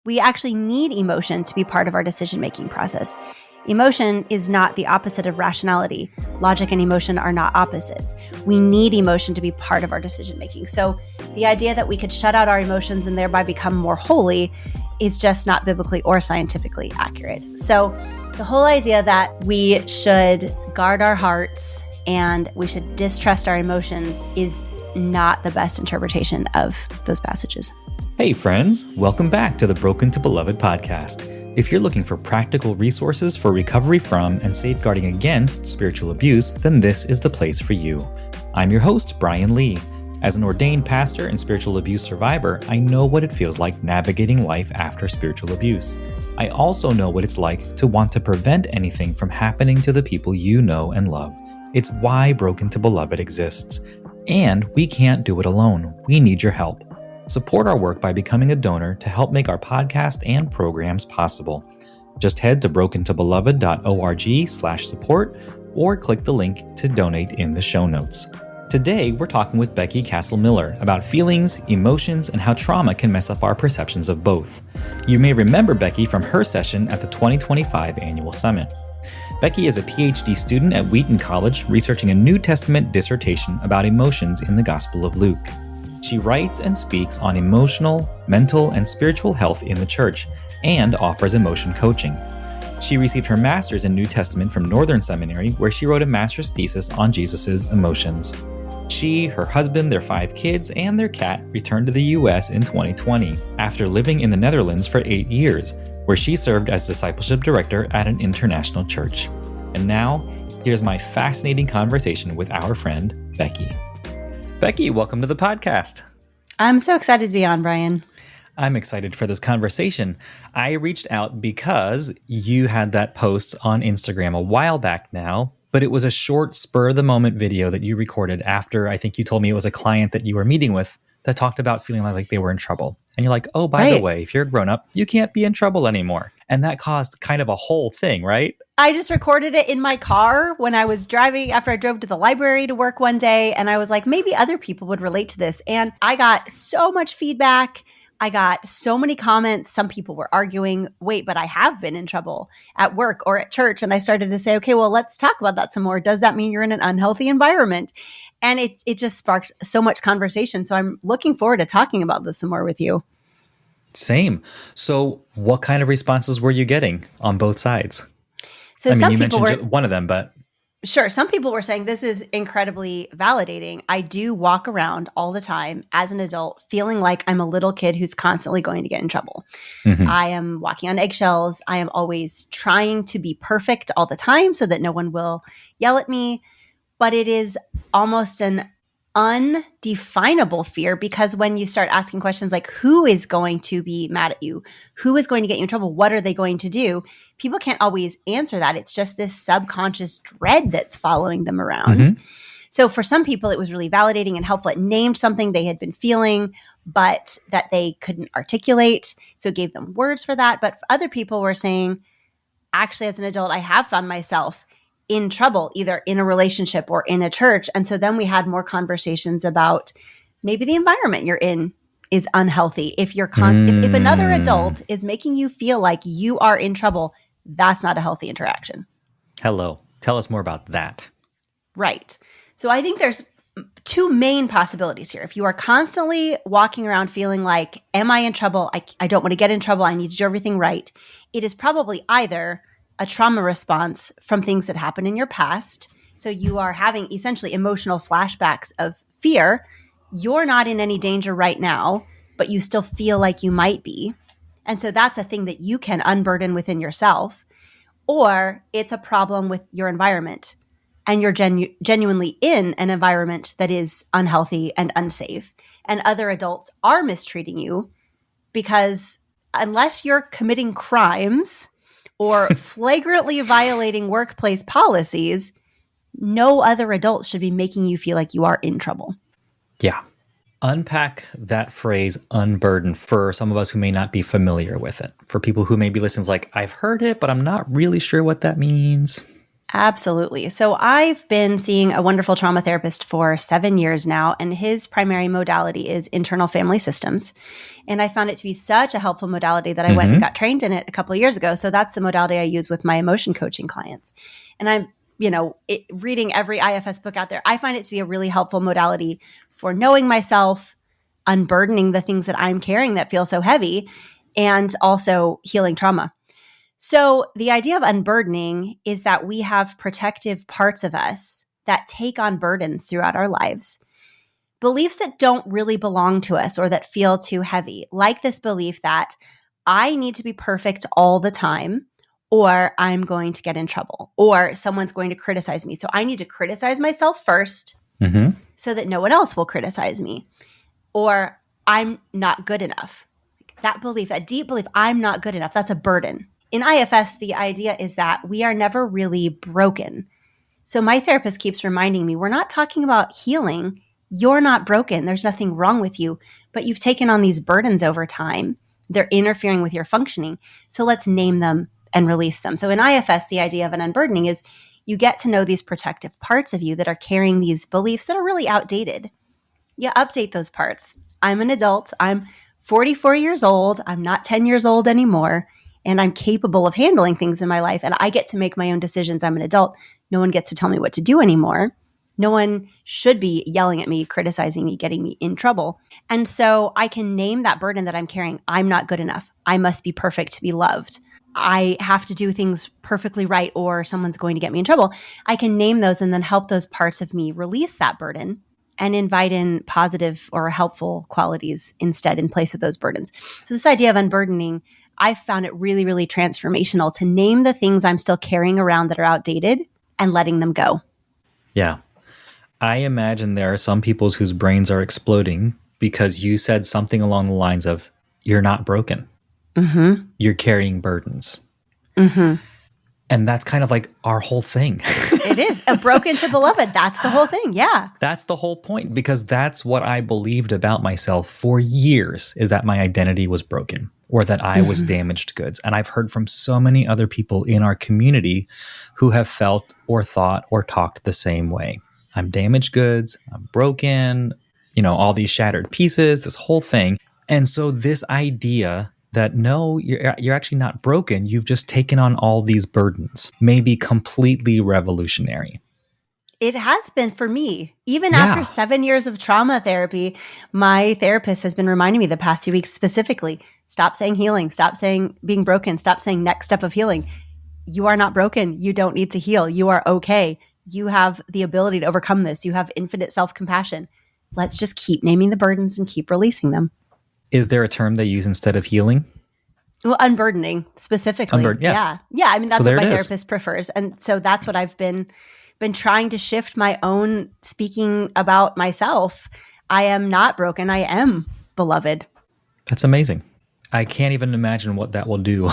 We actually need emotion to be part of our decision-making process. Emotion is not the opposite of rationality. Logic and emotion are not opposites. We need emotion to be part of our decision-making. So the idea that we could shut out our emotions and thereby become more holy is just not biblically or scientifically accurate. So the whole idea that we should guard our hearts and we should distrust our emotions is not the best interpretation of those passages. Hey friends, welcome back to the Broken to Beloved podcast. If you're looking for practical resources for recovery from and safeguarding against spiritual abuse, then this is the place for you. I'm your host, Brian Lee. As an ordained pastor and spiritual abuse survivor, I know what it feels like navigating life after spiritual abuse. I also know what it's like to want to prevent anything from happening to the people you know and love. It's why Broken to Beloved exists. And we can't do it alone. We need your help. Support our work by becoming a donor to help make our podcast and programs possible. Just head to brokentobeloved.org/support or click the link to donate in the show notes. Today, we're talking with Becky Castle Miller about feelings, emotions, and how trauma can mess up our perceptions of both. You may remember Becky from her session at the 2025 Annual Summit. Becky is a PhD student at Wheaton College researching a New Testament dissertation about emotions in the Gospel of Luke. She writes and speaks on emotional, mental, and spiritual health in the church, and offers emotion coaching. She received her master's in New Testament from Northern Seminary, where she wrote a master's thesis on Jesus' emotions. She, her husband, their 5 kids, and their cat returned to the U.S. in 2020, after living in the Netherlands for 8 years, where she served as discipleship director at an international church. And now, here's my fascinating conversation with our friend, Becky. Becky, welcome to the podcast. I'm so excited to be on, Brian. I'm excited for this conversation. I reached out because you had that post on Instagram a while back now, but it was a short spur-of-the-moment video that you recorded after I think you told me it was a client that you were meeting with that talked about feeling like they were in trouble. And you're like, oh, by the way, if you're a grown-up, you can't be in trouble anymore. And that caused kind of a whole thing, right? I just recorded it in my car when I was driving after I drove to the library to work one day. And I was like, maybe other people would relate to this. And I got so much feedback. I got so many comments. Some people were arguing, wait, but I have been in trouble at work or at church. And I started to say, okay, well, let's talk about that some more. Does that mean you're in an unhealthy environment? And it just sparked so much conversation. So I'm looking forward to talking about this some more with you. Same. So what kind of responses were you getting on both sides? So you mentioned one of them, but... Sure. Some people were saying this is incredibly validating. I do walk around all the time as an adult feeling like I'm a little kid who's constantly going to get in trouble. Mm-hmm. I am walking on eggshells. I am always trying to be perfect all the time so that no one will yell at me. But it is almost an undefinable fear, because when you start asking questions like, who is going to be mad at you? Who is going to get you in trouble? What are they going to do? People can't always answer that. It's just this subconscious dread that's following them around. Mm-hmm. So for some people, it was really validating and helpful. It named something they had been feeling, but that they couldn't articulate. So it gave them words for that. But other people were saying, actually, as an adult, I have found myself in trouble, either in a relationship or in a church. And so then we had more conversations about maybe the environment you're in is unhealthy. If you're if another adult is making you feel like you are in trouble, that's not a healthy interaction. Hello. Tell us more about that. Right. So I think there's 2 main possibilities here. If you are constantly walking around feeling like, am I in trouble? I don't want to get in trouble. I need to do everything right. It is probably either a trauma response from things that happened in your past. So you are having essentially emotional flashbacks of fear. You're not in any danger right now, but you still feel like you might be. And so that's a thing that you can unburden within yourself. Or it's a problem with your environment, and you're genuinely in an environment that is unhealthy and unsafe. And other adults are mistreating you because unless you're committing crimes or flagrantly violating workplace policies, no other adults should be making you feel like you are in trouble. Yeah. Unpack that phrase, unburden, for some of us who may not be familiar with it. For people who may be listening, like, I've heard it, but I'm not really sure what that means. Absolutely. So I've been seeing a wonderful trauma therapist for 7 years now, and his primary modality is internal family systems. And I found it to be such a helpful modality that I went and got trained in it a couple of years ago. So that's the modality I use with my emotion coaching clients. And I'm, reading every IFS book out there, I find it to be a really helpful modality for knowing myself, unburdening the things that I'm carrying that feel so heavy, and also healing trauma. So the idea of unburdening is that we have protective parts of us that take on burdens throughout our lives. Beliefs that don't really belong to us or that feel too heavy, like this belief that I need to be perfect all the time or I'm going to get in trouble or someone's going to criticize me. So I need to criticize myself first so that no one else will criticize me, or I'm not good enough. That belief, that deep belief, I'm not good enough, that's a burden. In IFS, the idea is that we are never really broken. So my therapist keeps reminding me, we're not talking about healing. You're not broken. There's nothing wrong with you, but you've taken on these burdens over time. They're interfering with your functioning. So let's name them and release them. So in IFS, the idea of an unburdening is you get to know these protective parts of you that are carrying these beliefs that are really outdated. You update those parts. I'm an adult. I'm 44 years old. I'm not 10 years old anymore. And I'm capable of handling things in my life. And I get to make my own decisions. I'm an adult. No one gets to tell me what to do anymore. No one should be yelling at me, criticizing me, getting me in trouble. And so I can name that burden that I'm carrying. I'm not good enough. I must be perfect to be loved. I have to do things perfectly right or someone's going to get me in trouble. I can name those and then help those parts of me release that burden and invite in positive or helpful qualities instead in place of those burdens. So this idea of unburdening, I've found it really, really transformational to name the things I'm still carrying around that are outdated and letting them go. Yeah. I imagine there are some people whose brains are exploding because you said something along the lines of, you're not broken. You're carrying burdens. And that's kind of like our whole thing. It is. A broken to beloved. That's the whole thing. Yeah. That's the whole point, because that's what I believed about myself for years, is that my identity was broken or that I was damaged goods. And I've heard from so many other people in our community who have felt or thought or talked the same way. I'm damaged goods. I'm broken, all these shattered pieces, this whole thing. And so this idea that no, you're actually not broken, you've just taken on all these burdens, may be completely revolutionary. It has been for me. Even after 7 years of trauma therapy, my therapist has been reminding me the past few weeks specifically, stop saying healing, stop saying being broken, stop saying next step of healing. You are not broken. You don't need to heal. You are okay. You have the ability to overcome this. You have infinite self-compassion. Let's just keep naming the burdens and keep releasing them. Is there a term they use instead of healing? Well, unburdening specifically. Yeah. I mean, that's what my therapist prefers. And so that's what I've been trying to shift my own speaking about myself. I am not broken. I am beloved. That's amazing. I can't even imagine what that will do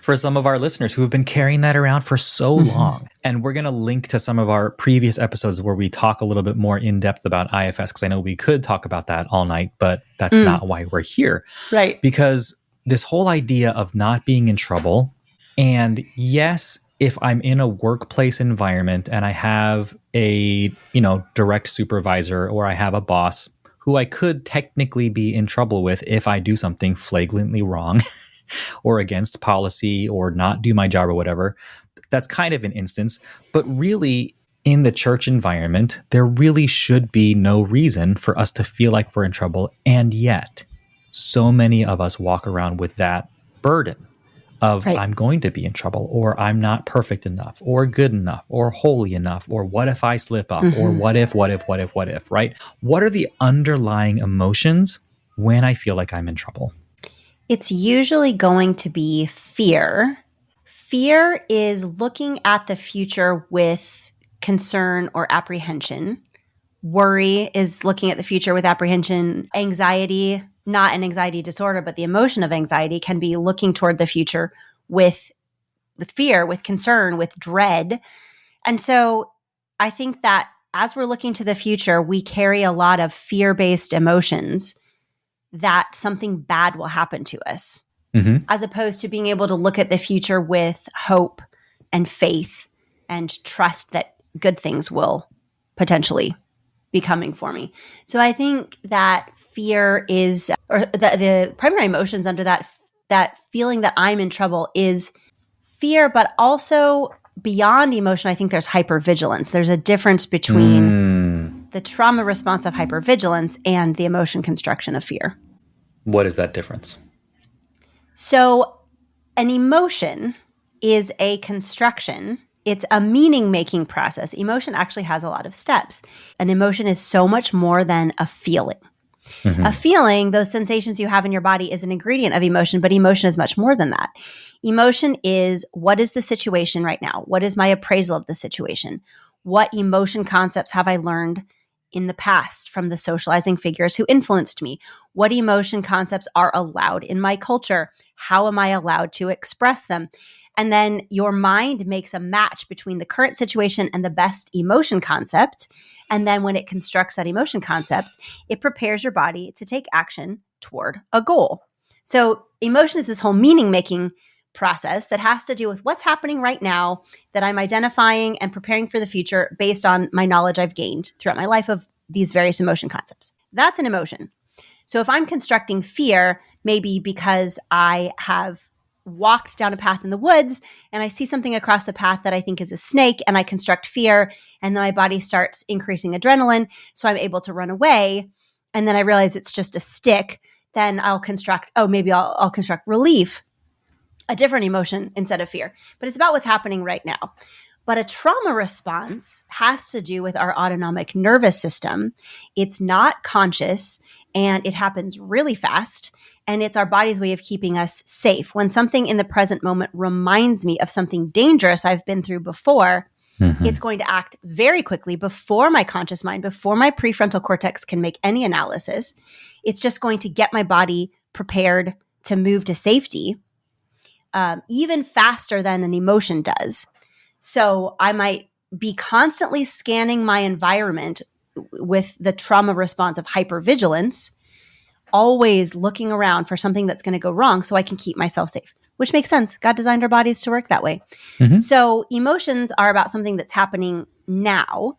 for some of our listeners who have been carrying that around for so long. And we're going to link to some of our previous episodes where we talk a little bit more in depth about IFS, because I know we could talk about that all night, but that's not why we're here. Right. Because this whole idea of not being in trouble, and yes, if I'm in a workplace environment and I have a, direct supervisor, or I have a boss who I could technically be in trouble with if I do something flagrantly wrong or against policy or not do my job or whatever, that's kind of an instance. But really, in the church environment, there really should be no reason for us to feel like we're in trouble. And yet, so many of us walk around with that burden of I'm going to be in trouble, or I'm not perfect enough, or good enough, or holy enough, or what if I slip up, or what if, right? What are the underlying emotions when I feel like I'm in trouble? It's usually going to be fear. Fear is looking at the future with concern or apprehension. Worry is looking at the future with apprehension. Anxiety, not an anxiety disorder, but the emotion of anxiety, can be looking toward the future with fear, with concern, with dread. And so I think that as we're looking to the future, we carry a lot of fear-based emotions that something bad will happen to us, as opposed to being able to look at the future with hope and faith and trust that good things will potentially be coming for me. So I think that fear is, or the primary emotions under that feeling that I'm in trouble is fear, but also beyond emotion, I think there's hypervigilance. There's a difference between the trauma response of hypervigilance and the emotion construction of fear. What is that difference? So an emotion is a construction. It's a meaning-making process. Emotion actually has a lot of steps. An emotion is so much more than a feeling. A feeling, those sensations you have in your body, is an ingredient of emotion, but emotion is much more than that. Emotion is, what is the situation right now? What is my appraisal of the situation? What emotion concepts have I learned in the past from the socializing figures who influenced me? What emotion concepts are allowed in my culture? How am I allowed to express them? And then your mind makes a match between the current situation and the best emotion concept. And then when it constructs that emotion concept, it prepares your body to take action toward a goal. So emotion is this whole meaning-making process that has to do with what's happening right now that I'm identifying and preparing for the future based on my knowledge I've gained throughout my life of these various emotion concepts. That's an emotion. So if I'm constructing fear, maybe because I have walked down a path in the woods and I see something across the path that I think is a snake, and I construct fear, and then my body starts increasing adrenaline, so I'm able to run away, and then I realize it's just a stick, then I'll construct, maybe I'll construct relief, a different emotion instead of fear. But it's about what's happening right now. But a trauma response has to do with our autonomic nervous system. It's not conscious, and it happens really fast. And it's our body's way of keeping us safe. When something in the present moment reminds me of something dangerous I've been through before, it's going to act very quickly before my conscious mind, before my prefrontal cortex can make any analysis. It's just going to get my body prepared to move to safety, even faster than an emotion does. So I might be constantly scanning my environment with the trauma response of hypervigilance, always looking around for something that's going to go wrong so I can keep myself safe, which makes sense. God designed our bodies to work that way. So emotions are about something that's happening now,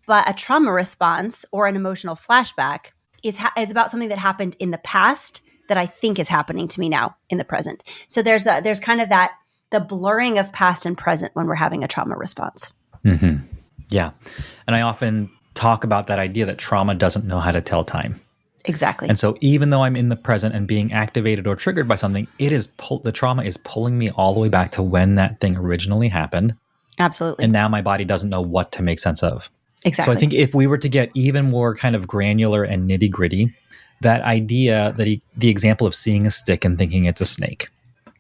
but a trauma response or an emotional flashback is about something that happened in the past that I think is happening to me now in the present. So there's kind of the blurring of past and present when we're having a trauma response. Yeah. And I often talk about that idea that trauma doesn't know how to tell time. Exactly. And so even though I'm in the present and being activated or triggered by something, the trauma is pulling me all the way back to when that thing originally happened. Absolutely. And now my body doesn't know what to make sense of. Exactly. So I think if we were to get even more kind of granular and nitty gritty, that idea that the example of seeing a stick and thinking it's a snake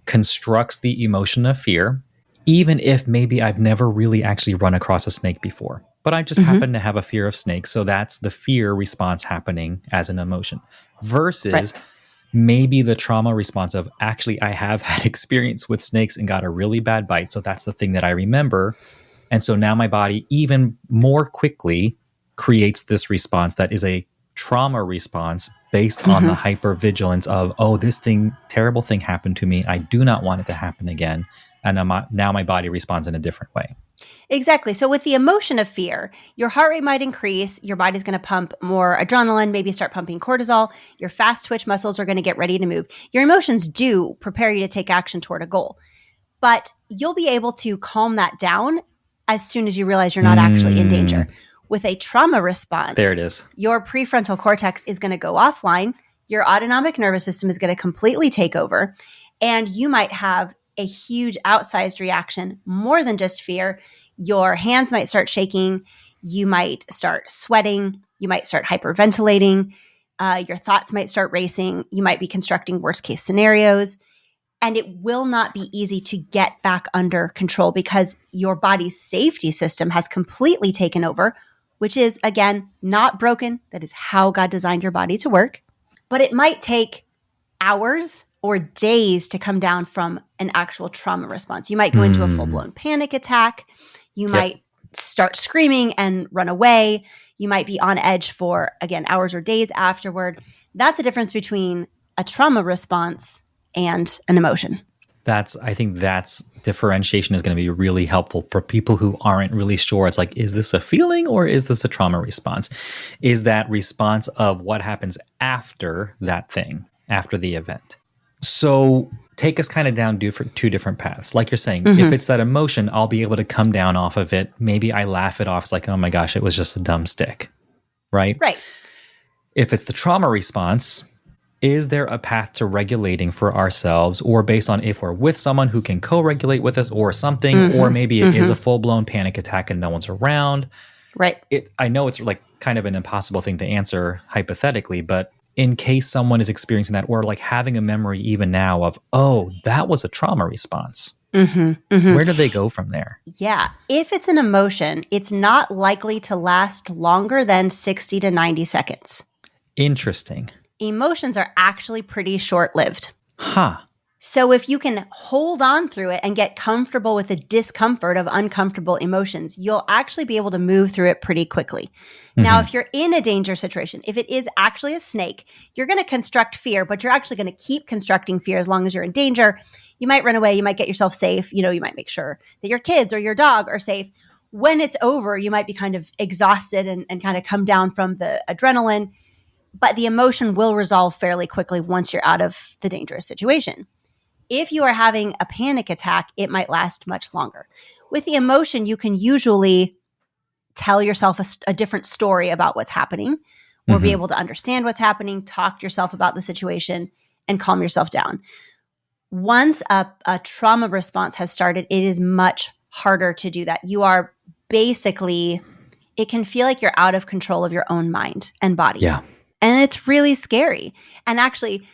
constructs the emotion of fear, even if maybe I've never really actually run across a snake before. But I just happen to have a fear of snakes. So that's the fear response happening as an emotion versus maybe the trauma response of actually I have had experience with snakes and got a really bad bite. So that's the thing that I remember. And so now my body even more quickly creates this response that is a trauma response based on the hypervigilance of, this terrible thing happened to me. I do not want it to happen again. And now my body responds in a different way. Exactly. So with the emotion of fear, your heart rate might increase, your body's going to pump more adrenaline, maybe start pumping cortisol, your fast twitch muscles are going to get ready to move. Your emotions do prepare you to take action toward a goal, but you'll be able to calm that down as soon as you realize you're not actually in danger. With a trauma response, there it is. Your prefrontal cortex is going to go offline, your autonomic nervous system is going to completely take over, and you might have a huge outsized reaction, more than just fear. Your hands might start shaking. You might start sweating. You might start hyperventilating. Your thoughts might start racing. You might be constructing worst case scenarios. And it will not be easy to get back under control because your body's safety system has completely taken over, which is, again, not broken. That is how God designed your body to work. But it might take hours or days to come down from an actual trauma response. You might go into a full-blown panic attack. You might start screaming and run away. You might be on edge for, again, hours or days afterward. That's the difference between a trauma response and an emotion. I think that's differentiation is going to be really helpful for people who aren't really sure. It's like, is this a feeling or is this a trauma response? Is that response of what happens after that thing, after the event? So take us kind of down two different paths. Like you're saying, if it's that emotion, I'll be able to come down off of it. Maybe I laugh it off. It's like, oh my gosh, it was just a dumb stick, right? Right. If it's the trauma response, is there a path to regulating for ourselves, or based on if we're with someone who can co-regulate with us or something, or maybe it is a full-blown panic attack and no one's around? Right. I know it's like kind of an impossible thing to answer hypothetically, but in case someone is experiencing that, or like having a memory even now of, oh, that was a trauma response. Where do they go from there? Yeah. If it's an emotion, it's not likely to last longer than 60 to 90 seconds. Interesting. Emotions are actually pretty short-lived. Huh. So if you can hold on through it and get comfortable with the discomfort of uncomfortable emotions, you'll actually be able to move through it pretty quickly. Now, if you're in a danger situation, if it is actually a snake, you're going to construct fear, but you're actually going to keep constructing fear as long as you're in danger. You might run away. You might get yourself safe. You might make sure that your kids or your dog are safe. When it's over, you might be kind of exhausted and kind of come down from the adrenaline. But the emotion will resolve fairly quickly once you're out of the dangerous situation. If you are having a panic attack, it might last much longer. With the emotion, you can usually tell yourself a different story about what's happening, or be able to understand what's happening, talk to yourself about the situation, and calm yourself down. Once a trauma response has started, it is much harder to do that. You are basically, it can feel like you're out of control of your own mind and body. Yeah. And it's really scary. And actually,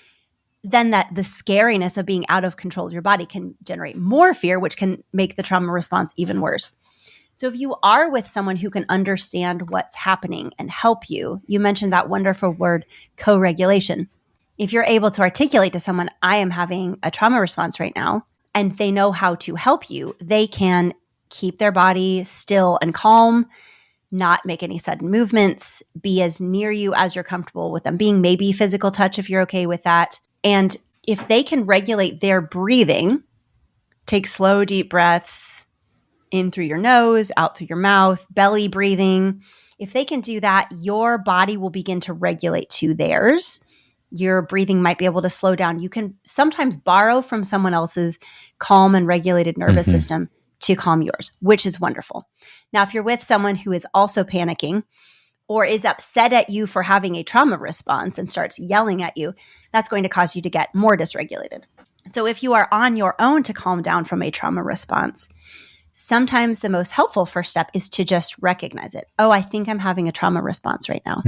then the scariness of being out of control of your body can generate more fear, which can make the trauma response even worse. So if you are with someone who can understand what's happening and help you, you mentioned that wonderful word, co-regulation. If you're able to articulate to someone, I am having a trauma response right now, and they know how to help you, they can keep their body still and calm, not make any sudden movements, be as near you as you're comfortable with them being, maybe physical touch if you're okay with that. And if they can regulate their breathing, take slow, deep breaths in through your nose, out through your mouth, belly breathing. If they can do that, your body will begin to regulate to theirs. Your breathing might be able to slow down. You can sometimes borrow from someone else's calm and regulated nervous system to calm yours, which is wonderful. Now, if you're with someone who is also panicking or is upset at you for having a trauma response and starts yelling at you, that's going to cause you to get more dysregulated. So if you are on your own to calm down from a trauma response, sometimes the most helpful first step is to just recognize it. Oh, I think I'm having a trauma response right now.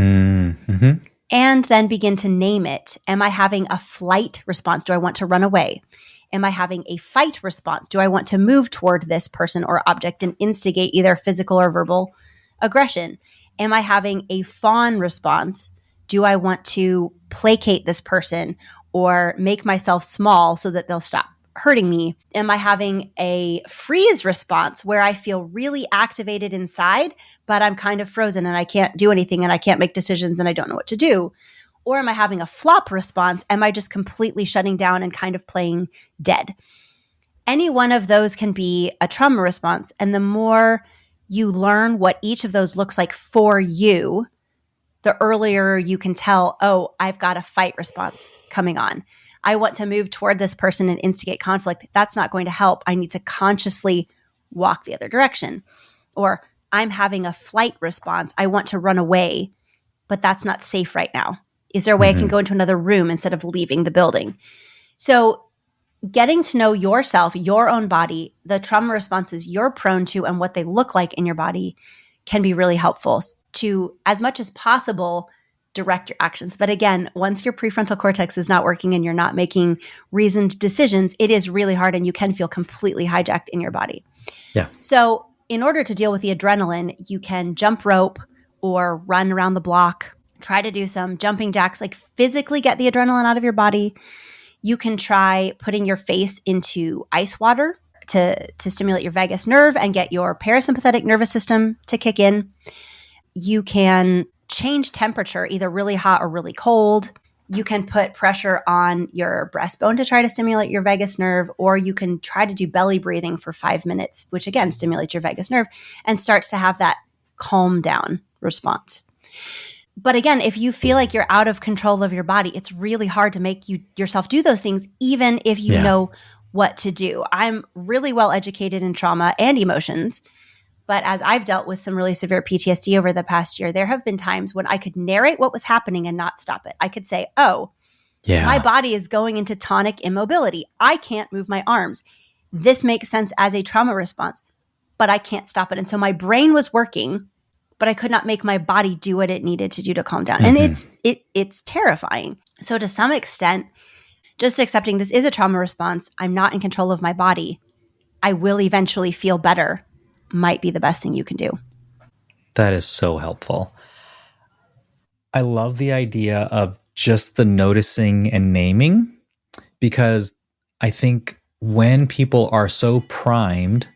And then begin to name it. Am I having a flight response? Do I want to run away? Am I having a fight response? Do I want to move toward this person or object and instigate either physical or verbal aggression? Am I having a fawn response? Do I want to placate this person or make myself small so that they'll stop hurting me? Am I having a freeze response where I feel really activated inside, but I'm kind of frozen and I can't do anything and I can't make decisions and I don't know what to do? Or am I having a flop response? Am I just completely shutting down and kind of playing dead? Any one of those can be a trauma response. And the more you learn what each of those looks like for you, the earlier you can tell, oh, I've got a fight response coming on. I want to move toward this person and instigate conflict. That's not going to help. I need to consciously walk the other direction. Or I'm having a flight response. I want to run away, but that's not safe right now. Is there a way I can go into another room instead of leaving the building? So getting to know yourself, your own body, the trauma responses you're prone to and what they look like in your body can be really helpful to, as much as possible, direct your actions. But again, once your prefrontal cortex is not working and you're not making reasoned decisions, it is really hard and you can feel completely hijacked in your body. Yeah. So in order to deal with the adrenaline, you can jump rope or run around the block. Try to do some jumping jacks, like physically get the adrenaline out of your body. You can try putting your face into ice water to stimulate your vagus nerve and get your parasympathetic nervous system to kick in. You can change temperature, either really hot or really cold. You can put pressure on your breastbone to try to stimulate your vagus nerve, or you can try to do belly breathing for 5 minutes, which again stimulates your vagus nerve and starts to have that calm down response. But again, if you feel like you're out of control of your body, it's really hard to make yourself do those things, even if you know what to do. I'm really well educated in trauma and emotions, but as I've dealt with some really severe PTSD over the past year, there have been times when I could narrate what was happening and not stop it. I could say, oh, my body is going into tonic immobility. I can't move my arms. This makes sense as a trauma response, but I can't stop it. And so my brain was working, but I could not make my body do what it needed to do to calm down. And it's terrifying. So to some extent, just accepting this is a trauma response, I'm not in control of my body, I will eventually feel better, might be the best thing you can do. That is so helpful. I love the idea of just the noticing and naming, because I think when people are so primed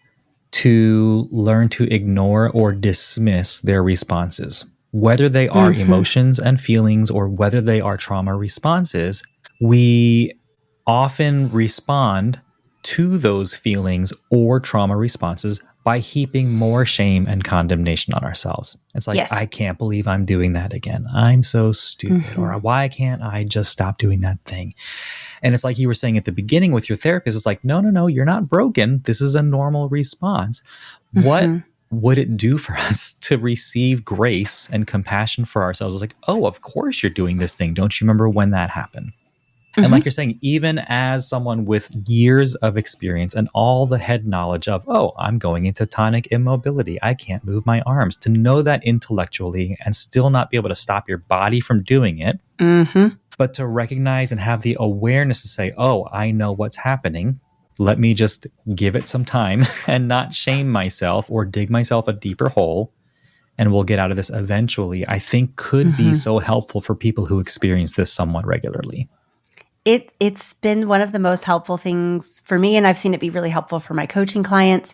to learn to ignore or dismiss their responses, whether they are emotions and feelings or whether they are trauma responses, we often respond to those feelings or trauma responses by heaping more shame and condemnation on ourselves. It's like, I can't believe I'm doing that again. I'm so stupid. Or why can't I just stop doing that thing? And it's like you were saying at the beginning with your therapist, it's like, no, you're not broken. This is a normal response. What would it do for us to receive grace and compassion for ourselves? It's like, oh, of course you're doing this thing. Don't you remember when that happened? And like you're saying, even as someone with years of experience and all the head knowledge of, oh, I'm going into tonic immobility, I can't move my arms, to know that intellectually and still not be able to stop your body from doing it, but to recognize and have the awareness to say, oh, I know what's happening. Let me just give it some time and not shame myself or dig myself a deeper hole, and we'll get out of this eventually, I think could be so helpful for people who experience this somewhat regularly. It's been one of the most helpful things for me, and I've seen it be really helpful for my coaching clients.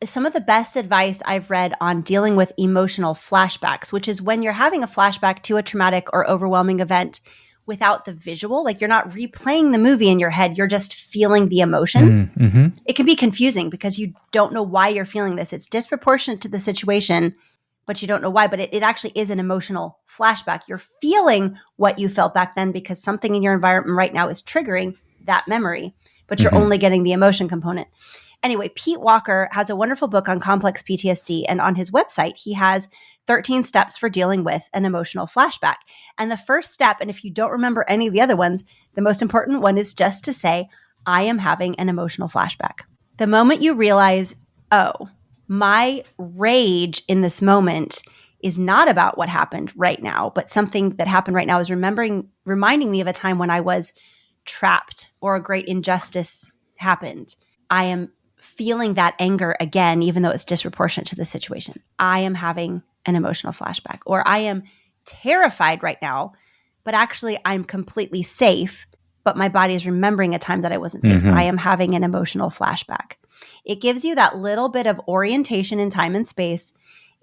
Some of the best advice I've read on dealing with emotional flashbacks, which is when you're having a flashback to a traumatic or overwhelming event without the visual, like you're not replaying the movie in your head, you're just feeling the emotion. It can be confusing because you don't know why you're feeling this. It's disproportionate to the situation, but you don't know why. But it actually is an emotional flashback. You're feeling what you felt back then because something in your environment right now is triggering that memory, but you're only getting the emotion component. Anyway, Pete Walker has a wonderful book on complex PTSD, and on his website, he has 13 steps for dealing with an emotional flashback. And the first step, and if you don't remember any of the other ones, the most important one is just to say, I am having an emotional flashback. The moment you realize, oh, my rage in this moment is not about what happened right now, but something that happened right now is reminding me of a time when I was trapped or a great injustice happened. I am feeling that anger again, even though it's disproportionate to the situation. I am having an emotional flashback, or I am terrified right now, but actually I'm completely safe, but my body is remembering a time that I wasn't safe. I am having an emotional flashback. It gives you that little bit of orientation in time and space.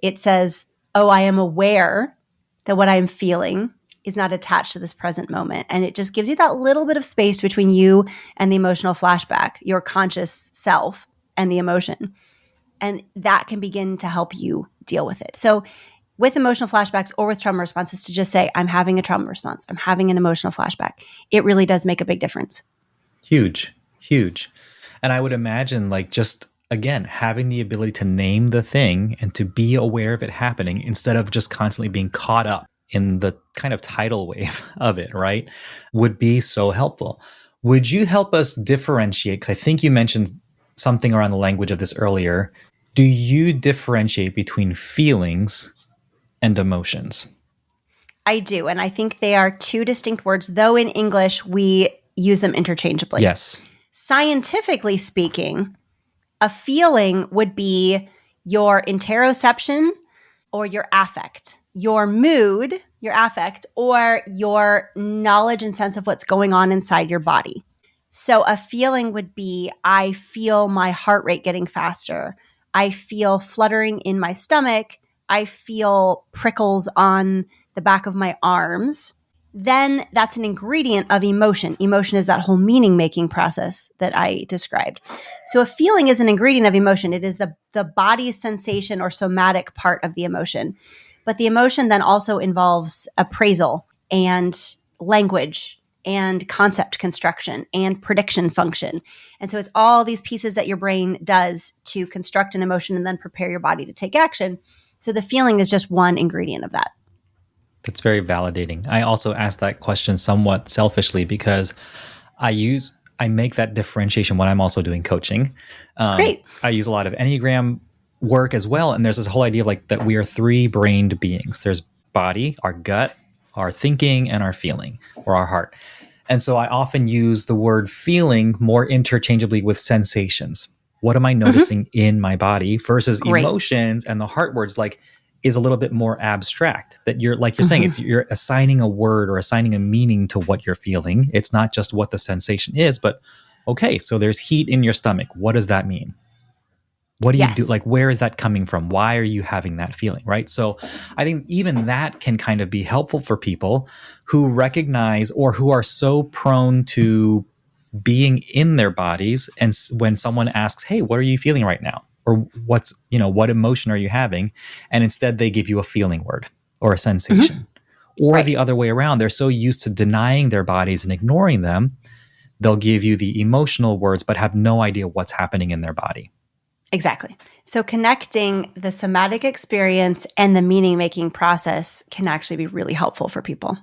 It says, oh, I am aware that what I'm feeling is not attached to this present moment. And it just gives you that little bit of space between you and the emotional flashback, your conscious self and the emotion. And that can begin to help you deal with it. So with emotional flashbacks or with trauma responses, to just say, I'm having a trauma response, I'm having an emotional flashback, it really does make a big difference. Huge. And I would imagine, like, just again, having the ability to name the thing and to be aware of it happening instead of just constantly being caught up in the kind of tidal wave of it, right, would be so helpful. Would you help us differentiate? Because I think you mentioned something around the language of this earlier. Do you differentiate between feelings and emotions? I do. And I think they are two distinct words, though in English we use them interchangeably. Yes. Scientifically speaking, a feeling would be your interoception or your affect, your mood, your affect, or your knowledge and sense of what's going on inside your body. So a feeling would be, I feel my heart rate getting faster. I feel fluttering in my stomach. I feel prickles on the back of my arms. then that's an ingredient of emotion. Emotion is that whole meaning-making process that I described. So a feeling is an ingredient of emotion. It is the body's sensation or somatic part of the emotion. But the emotion then also involves appraisal and language and concept construction and prediction function. And so it's all these pieces that your brain does to construct an emotion and then prepare your body to take action. So the feeling is just one ingredient of that. That's very validating. I also asked that question somewhat selfishly because I make that differentiation when I'm also doing coaching. Great. I use a lot of Enneagram work as well. And there's this whole idea of like that we are three-brained beings. There's body, our gut, our thinking, and our feeling, or our heart. And so I often use the word feeling more interchangeably with sensations. What am I noticing in my body versus emotions, and the heart words like is a little bit more abstract, that you're like you're saying, you're assigning a word or assigning a meaning to what you're feeling. It's not just what the sensation is, but okay, so there's heat in your stomach. What does that mean? What do you do? Like, where is that coming from? Why are you having that feeling? Right. So I think even that can kind of be helpful for people who recognize or who are so prone to being in their bodies. And when someone asks, hey, what are you feeling right now? Or what emotion are you having? And instead they give you a feeling word or a sensation. Or the other way around. They're so used to denying their bodies and ignoring them, they'll give you the emotional words, but have no idea what's happening in their body. Exactly. So connecting the somatic experience and the meaning-making process can actually be really helpful for people.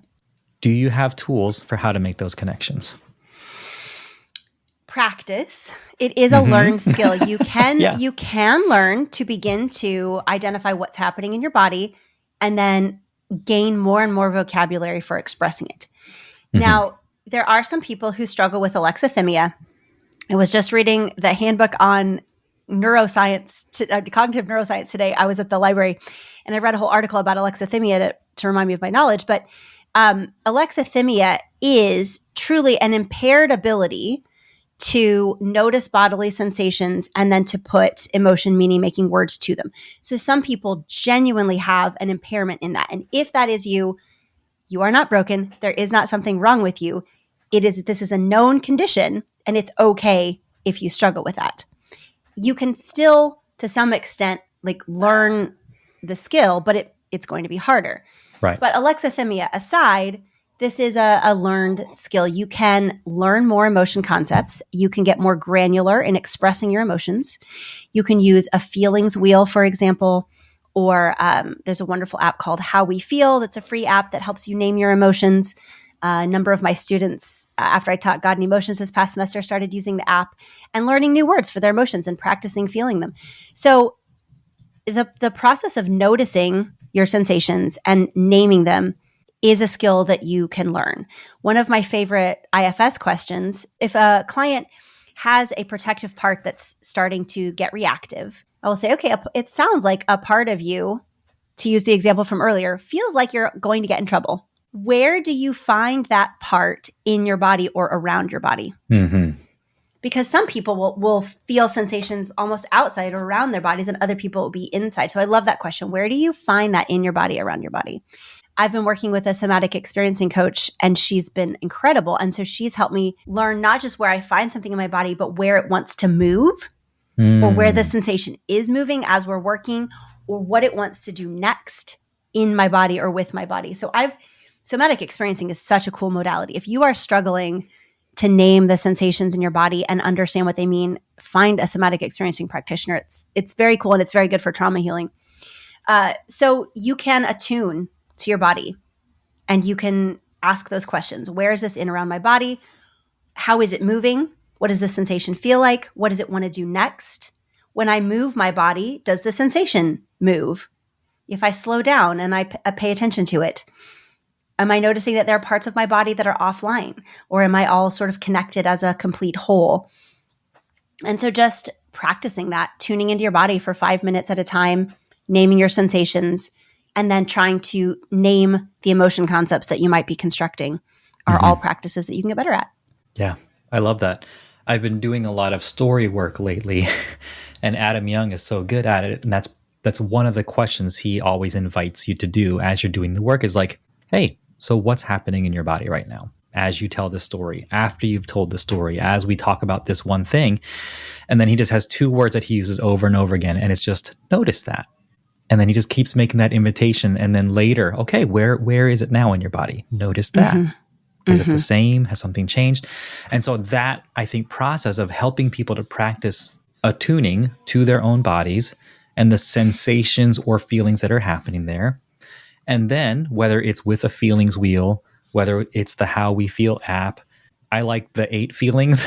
Do you have tools for how to make those connections? Practice. It is a learned skill. You can learn to begin to identify what's happening in your body and then gain more and more vocabulary for expressing it. Now, there are some people who struggle with alexithymia. I was just reading the handbook on neuroscience, cognitive neuroscience today. I was at the library and I read a whole article about alexithymia to remind me of my knowledge. But alexithymia is truly an impaired ability to notice bodily sensations and then to put emotion, meaning making words to them. So some people genuinely have an impairment in that. And if that is you, you are not broken. There is not something wrong with you. This is a known condition, and it's okay if you struggle with that. You can still, to some extent, like learn the skill, but it's going to be harder. Right. But alexithymia aside, this is a learned skill. You can learn more emotion concepts. You can get more granular in expressing your emotions. You can use a feelings wheel, for example, or there's a wonderful app called How We Feel. That's a free app that helps you name your emotions. A number of my students, after I taught God and Emotions this past semester, started using the app and learning new words for their emotions and practicing feeling them. So the process of noticing your sensations and naming them is a skill that you can learn. One of my favorite IFS questions, if a client has a protective part that's starting to get reactive, I will say, okay, it sounds like a part of you, to use the example from earlier, feels like you're going to get in trouble. Where do you find that part in your body or around your body? Because some people will feel sensations almost outside or around their bodies, and other people will be inside. So I love that question. Where do you find that in your body, around your body? I've been working with a somatic experiencing coach, and she's been incredible. And so she's helped me learn not just where I find something in my body, but where it wants to move or where the sensation is moving as we're working, or what it wants to do next in my body or with my body. So somatic experiencing is such a cool modality. If you are struggling to name the sensations in your body and understand what they mean, find a somatic experiencing practitioner. It's very cool, and it's very good for trauma healing. So you can attune to your body, and you can ask those questions. Where is this in around my body? How is it moving? What does the sensation feel like? What does it want to do next? When I move my body, does the sensation move? If I slow down and I pay attention to it, am I noticing that there are parts of my body that are offline, or am I all sort of connected as a complete whole? And so just practicing that, tuning into your body for 5 minutes at a time, naming your sensations, and then trying to name the emotion concepts that you might be constructing are all practices that you can get better at. Yeah, I love that. I've been doing a lot of story work lately, and Adam Young is so good at it. And that's one of the questions he always invites you to do as you're doing the work is like, hey, So what's happening in your body right now as you tell this story, after you've told the story, as we talk about this one thing? And then he just has 2 words that he uses over and over again. And it's just notice that. And then he just keeps making that invitation. And then later, okay, where is it now in your body? Notice that. Is it the same? Has something changed? And so that, I think, process of helping people to practice attuning to their own bodies and the sensations or feelings that are happening there. And then whether it's with a feelings wheel, whether it's the How We Feel app, I like the 8 feelings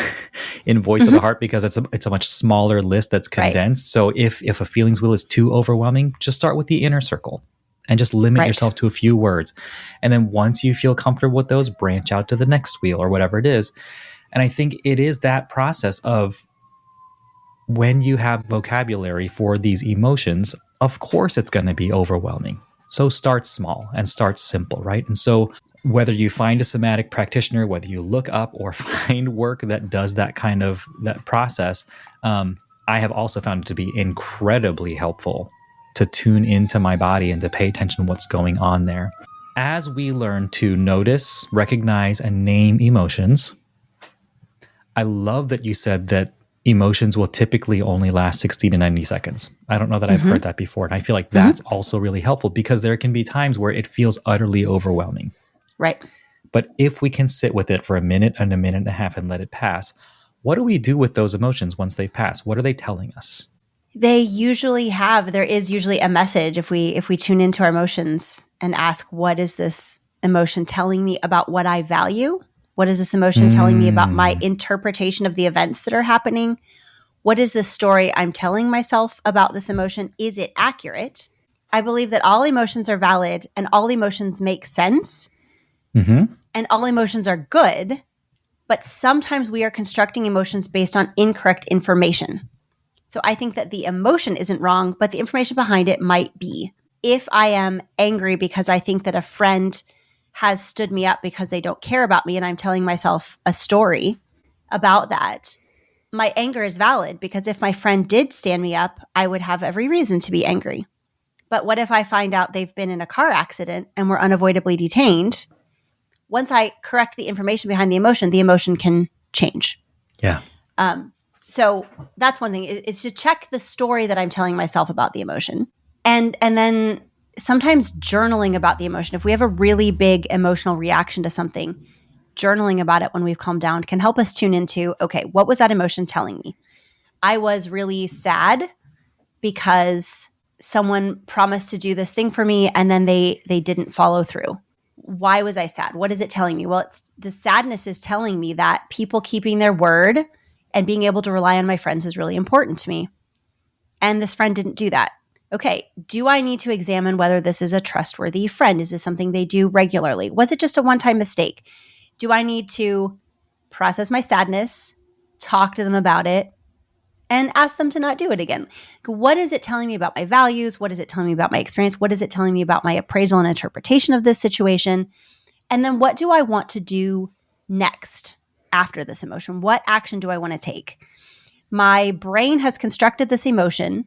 in Voice of the Heart because it's a much smaller list that's condensed. Right. So if a feelings wheel is too overwhelming, just start with the inner circle and just limit yourself to a few words. And then once you feel comfortable with those, branch out to the next wheel or whatever it is. And I think it is that process of when you have vocabulary for these emotions, of course it's going to be overwhelming. So start small and start simple, right? And so whether you find a somatic practitioner, whether you look up or find work that does that kind of that process, I have also found it to be incredibly helpful to tune into my body and to pay attention to what's going on there. As we learn to notice, recognize, and name emotions, I love that you said that emotions will typically only last 60 to 90 seconds. I don't know that I've heard that before. And I feel like that's also really helpful because there can be times where it feels utterly overwhelming. Right. But if we can sit with it for a minute and a minute and a half and let it pass, what do we do with those emotions once they've passed? What are they telling us? There is usually a message if we tune into our emotions and ask, what is this emotion telling me about what I value? What is this emotion telling me about my interpretation of the events that are happening? What is the story I'm telling myself about this emotion? Is it accurate? I believe that all emotions are valid and all emotions make sense and all emotions are good, but sometimes we are constructing emotions based on incorrect information. So I think that the emotion isn't wrong, but the information behind it might be. If I am angry because I think that a friend has stood me up because they don't care about me and I'm telling myself a story about that, my anger is valid because if my friend did stand me up, I would have every reason to be angry. But what if I find out they've been in a car accident and were unavoidably detained? Once I correct the information behind the emotion can change. Yeah. So that's one thing, is to check the story that I'm telling myself about the emotion. And then sometimes journaling about the emotion. If we have a really big emotional reaction to something, journaling about it when we've calmed down can help us tune into, okay, what was that emotion telling me? I was really sad because someone promised to do this thing for me and then they didn't follow through. Why was I sad? What is it telling me? Well, the sadness is telling me that people keeping their word and being able to rely on my friends is really important to me. And this friend didn't do that. Okay, do I need to examine whether this is a trustworthy friend? Is this something they do regularly? Was it just a one-time mistake? Do I need to process my sadness, talk to them about it, and ask them to not do it again? What is it telling me about my values? What is it telling me about my experience? What is it telling me about my appraisal and interpretation of this situation? And then what do I want to do next after this emotion? What action do I want to take? My brain has constructed this emotion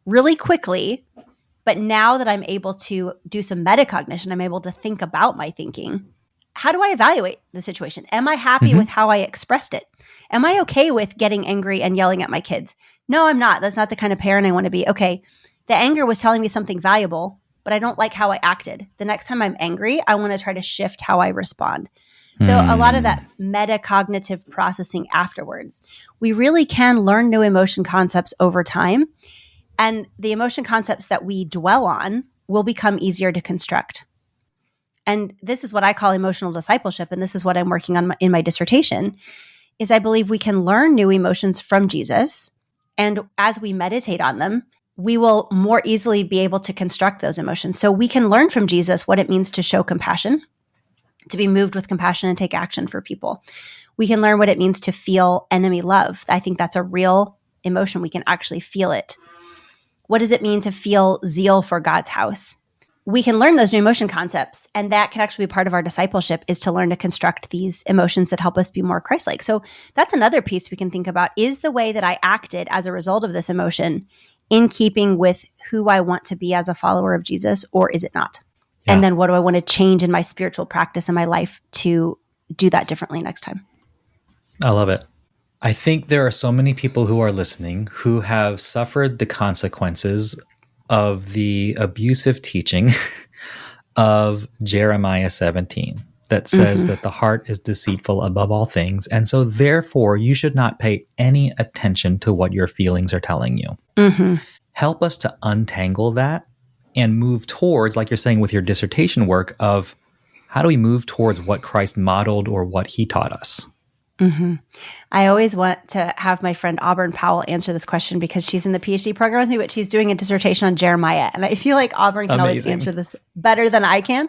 really quickly, but now that I'm able to do some metacognition, I'm able to think about my thinking. How do I evaluate the situation? Am I happy with how I expressed it? Am I okay with getting angry and yelling at my kids? No, I'm not. That's not the kind of parent I want to be. Okay, the anger was telling me something valuable, but I don't like how I acted. The next time I'm angry, I want to try to shift how I respond. So a lot of that metacognitive processing afterwards. We really can learn new emotion concepts over time. And the emotion concepts that we dwell on will become easier to construct. And this is what I call emotional discipleship. And this is what I'm working on in my dissertation, is I believe we can learn new emotions from Jesus. And as we meditate on them, we will more easily be able to construct those emotions. So we can learn from Jesus what it means to show compassion, to be moved with compassion and take action for people. We can learn what it means to feel enemy love. I think that's a real emotion. We can actually feel it. What does it mean to feel zeal for God's house? We can learn those new emotion concepts, and that can actually be part of our discipleship, is to learn to construct these emotions that help us be more Christ-like. So that's another piece we can think about. Is the way that I acted as a result of this emotion in keeping with who I want to be as a follower of Jesus, or is it not? Yeah. And then what do I want to change in my spiritual practice in my life to do that differently next time? I love it. I think there are so many people who are listening who have suffered the consequences of the abusive teaching of Jeremiah 17 that says that the heart is deceitful above all things. And so therefore, you should not pay any attention to what your feelings are telling you. Help us to untangle that and move towards, like you're saying with your dissertation work, of how do we move towards what Christ modeled or what he taught us? I always want to have my friend Auburn Powell answer this question because she's in the PhD program with me, but she's doing a dissertation on Jeremiah. And I feel like Auburn can always answer this better than I can.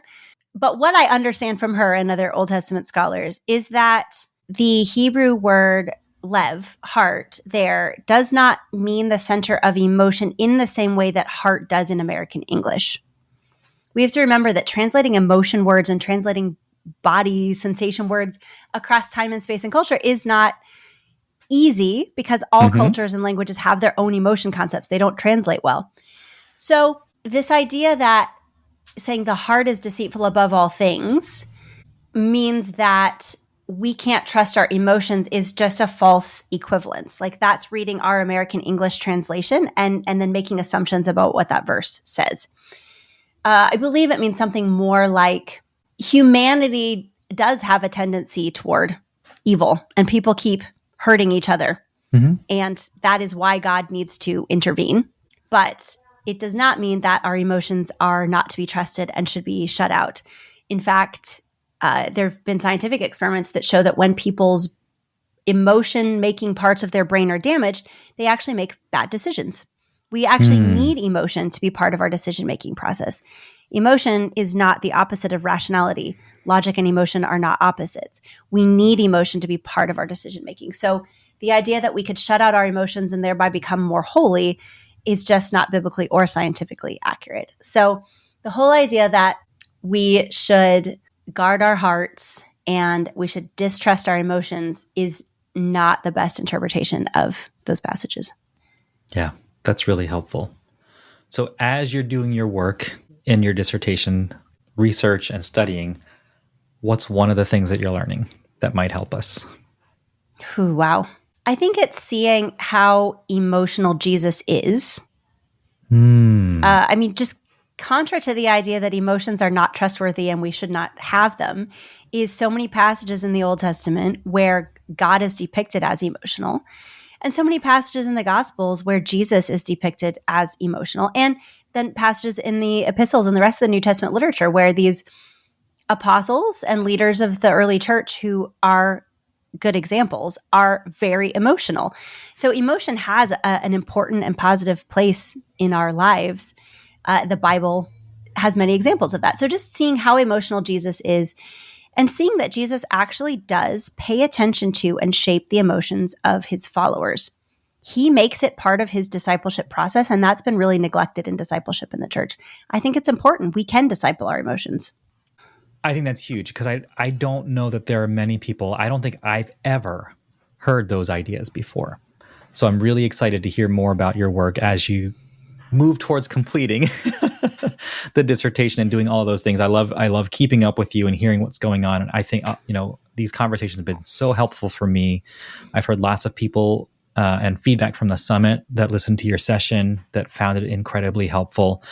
But what I understand from her and other Old Testament scholars is that the Hebrew word lev, heart, there does not mean the center of emotion in the same way that heart does in American English. We have to remember that translating emotion words and translating body sensation words across time and space and culture is not easy because all cultures and languages have their own emotion concepts. They don't translate well. So this idea that saying the heart is deceitful above all things means that we can't trust our emotions is just a false equivalence. Like that's reading our American English translation and then making assumptions about what that verse says. I believe it means something more like humanity does have a tendency toward evil and people keep hurting each other. And that is why God needs to intervene. But it does not mean that our emotions are not to be trusted and should be shut out. In fact, there have been scientific experiments that show that when people's emotion-making parts of their brain are damaged, they actually make bad decisions. We actually need emotion to be part of our decision-making process. Emotion is not the opposite of rationality. Logic and emotion are not opposites. We need emotion to be part of our decision-making. So the idea that we could shut out our emotions and thereby become more holy is just not biblically or scientifically accurate. So the whole idea that we should guard our hearts and we should distrust our emotions is not the best interpretation of those passages. Yeah, that's really helpful. So as you're doing your work in your dissertation, research and studying, what's one of the things that you're learning that might help us? Ooh, wow. I think it's seeing how emotional Jesus is. I mean, just contra to the idea that emotions are not trustworthy and we should not have them, is so many passages in the Old Testament where God is depicted as emotional, and so many passages in the Gospels where Jesus is depicted as emotional, and then passages in the epistles and the rest of the New Testament literature where these apostles and leaders of the early church who are good examples are very emotional. So emotion has an important and positive place in our lives. The Bible has many examples of that. So just seeing how emotional Jesus is and seeing that Jesus actually does pay attention to and shape the emotions of his followers. He makes it part of his discipleship process, and that's been really neglected in discipleship in the church. I think it's important. We can disciple our emotions. I think that's huge because I don't know that there are many people, I don't think I've ever heard those ideas before. So I'm really excited to hear more about your work as you move towards completing the dissertation and doing all of those things. I love keeping up with you and hearing what's going on. And I think, these conversations have been so helpful for me. I've heard lots of people and feedback from the summit that listened to your session that found it incredibly helpful.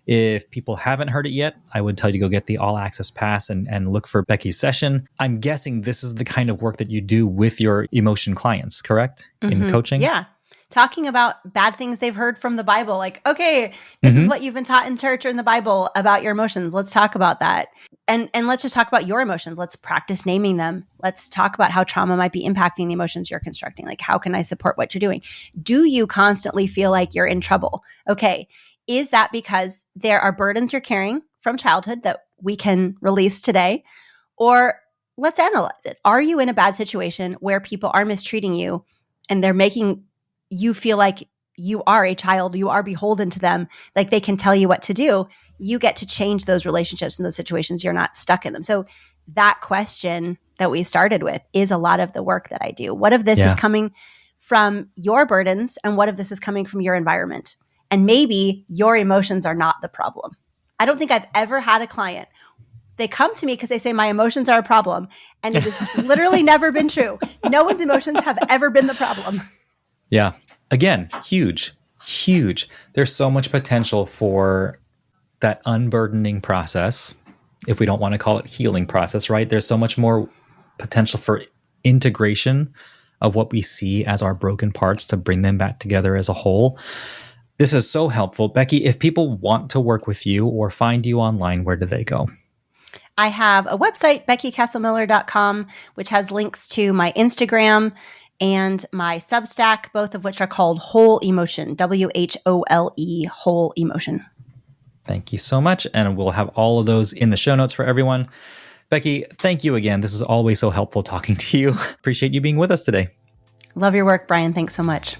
If people haven't heard it yet, I would tell you to go get the all access pass and look for Becky's session. I'm guessing this is the kind of work that you do with your emotion clients, correct? In the coaching? Yeah. Talking about bad things they've heard from the Bible. Like, okay, this is what you've been taught in church or in the Bible about your emotions. Let's talk about that. And let's just talk about your emotions. Let's practice naming them. Let's talk about how trauma might be impacting the emotions you're constructing. Like, how can I support what you're doing? Do you constantly feel like you're in trouble? Okay. Is that because there are burdens you're carrying from childhood that we can release today? Or let's analyze it. Are you in a bad situation where people are mistreating you and they're making you feel like you are a child, you are beholden to them, like they can tell you what to do? You get to change those relationships in those situations. You're not stuck in them. So that question that we started with is a lot of the work that I do. What if this is coming from your burdens and what if this is coming from your environment? And maybe your emotions are not the problem. I don't think I've ever had a client. They come to me because they say my emotions are a problem. And it has literally never been true. No one's emotions have ever been the problem. Yeah. Again, huge. There's so much potential for that unburdening process, if we don't want to call it healing process, right? There's so much more potential for integration of what we see as our broken parts to bring them back together as a whole. This is so helpful. Becky, if people want to work with you or find you online, where do they go? I have a website, BeckyCastleMiller.com, which has links to my Instagram and my Substack, both of which are called Whole Emotion, WHOLE, Whole Emotion. Thank you so much. And we'll have all of those in the show notes for everyone. Becky, thank you again. This is always so helpful talking to you. Appreciate you being with us today. Love your work, Brian. Thanks so much.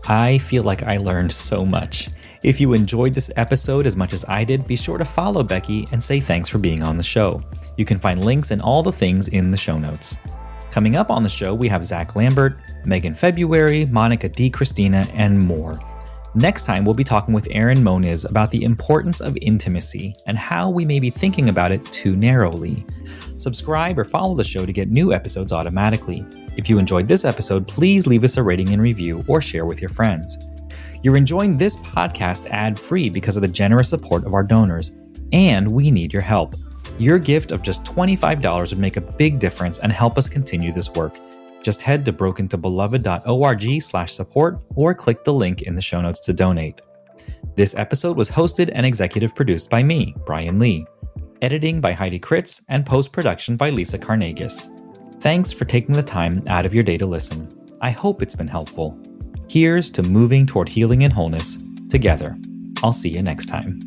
I feel like I learned so much. If you enjoyed this episode as much as I did, be sure to follow Becky and say thanks for being on the show. You can find links and all the things in the show notes. Coming up on the show, we have Zach Lambert, Megan February, Monica D. Christina, and more. Next time, we'll be talking with Aaron Moniz about the importance of intimacy and how we may be thinking about it too narrowly. Subscribe or follow the show to get new episodes automatically. If you enjoyed this episode, please leave us a rating and review or share with your friends. You're enjoying this podcast ad-free because of the generous support of our donors, and we need your help. Your gift of just $25 would make a big difference and help us continue this work. Just head to brokentobeloved.org/support or click the link in the show notes to donate. This episode was hosted and executive produced by me, Brian Lee. Editing by Heidi Kritz and post-production by Lisa Carnegas. Thanks for taking the time out of your day to listen. I hope it's been helpful. Here's to moving toward healing and wholeness together. I'll see you next time.